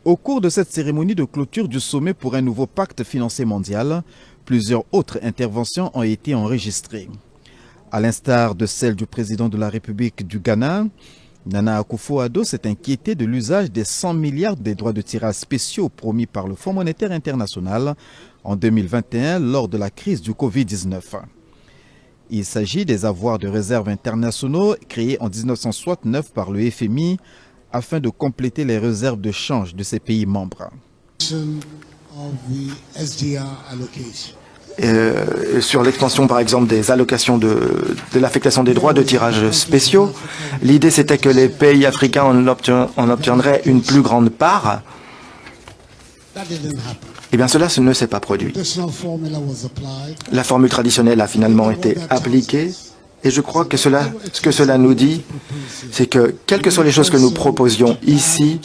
Au cours de cette cérémonie de clôture du sommet pour un nouveau pacte financier mondial, plusieurs autres interventions ont été enregistrées. À l'instar de celle du président de la République du Ghana, Nana Akufo-Addo s'est inquiété de l'usage des 100 milliards des droits de tirage spéciaux promis par le Fonds monétaire international en 2021 lors de la crise du Covid-19. Il s'agit des avoirs de réserve internationaux créés en 1969 par le FMI afin de compléter les réserves de change de ces pays membres. Sur l'extension par exemple des allocations de l'affectation des droits de tirage spéciaux, l'idée c'était que les pays africains en obtiendraient une plus grande part. Eh bien cela ne s'est pas produit. La formule traditionnelle a finalement été appliquée et je crois que ce que cela nous dit, c'est que quelles que soient les choses que nous proposions ici,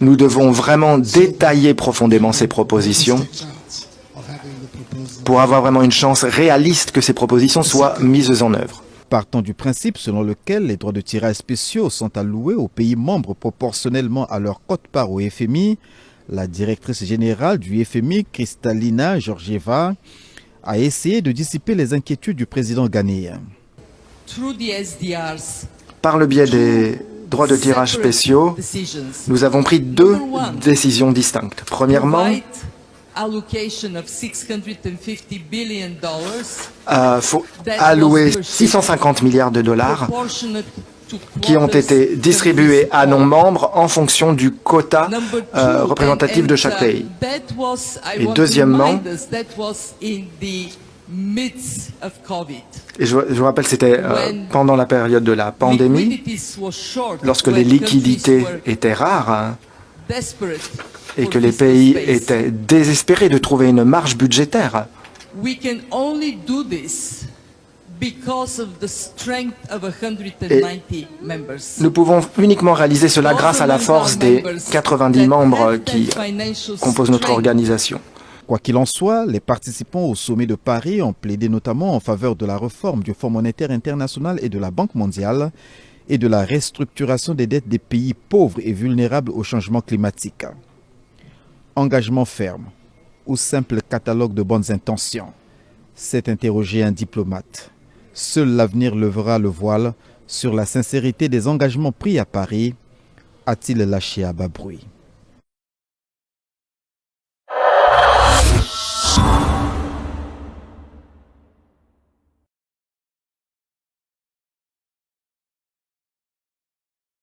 nous devons vraiment détailler profondément ces propositions pour avoir vraiment une chance réaliste que ces propositions soient mises en œuvre. Partant du principe selon lequel les droits de tirage spéciaux sont alloués aux pays membres proportionnellement à leur quote-part au FMI, la directrice générale du FMI, Kristalina Georgieva, a essayé de dissiper les inquiétudes du président ghanéen. Par le biais des droits de tirage spéciaux, nous avons pris deux décisions distinctes. Premièrement, faut allouer 650 milliards de dollars qui ont été distribués à nos membres en fonction du quota représentatif de chaque pays. Et deuxièmement, et je vous rappelle, c'était pendant la période de la pandémie, lorsque les liquidités étaient rares et que les pays étaient désespérés de trouver une marge budgétaire. Et nous pouvons uniquement réaliser cela grâce à la force des 90 membres qui composent notre organisation. Quoi qu'il en soit, les participants au sommet de Paris ont plaidé notamment en faveur de la réforme du Fonds monétaire international et de la Banque mondiale et de la restructuration des dettes des pays pauvres et vulnérables au changement climatique. Engagement ferme ou simple catalogue de bonnes intentions, s'est interrogé un diplomate. Seul l'avenir lèvera le voile sur la sincérité des engagements pris à Paris, a-t-il lâché à bas bruit.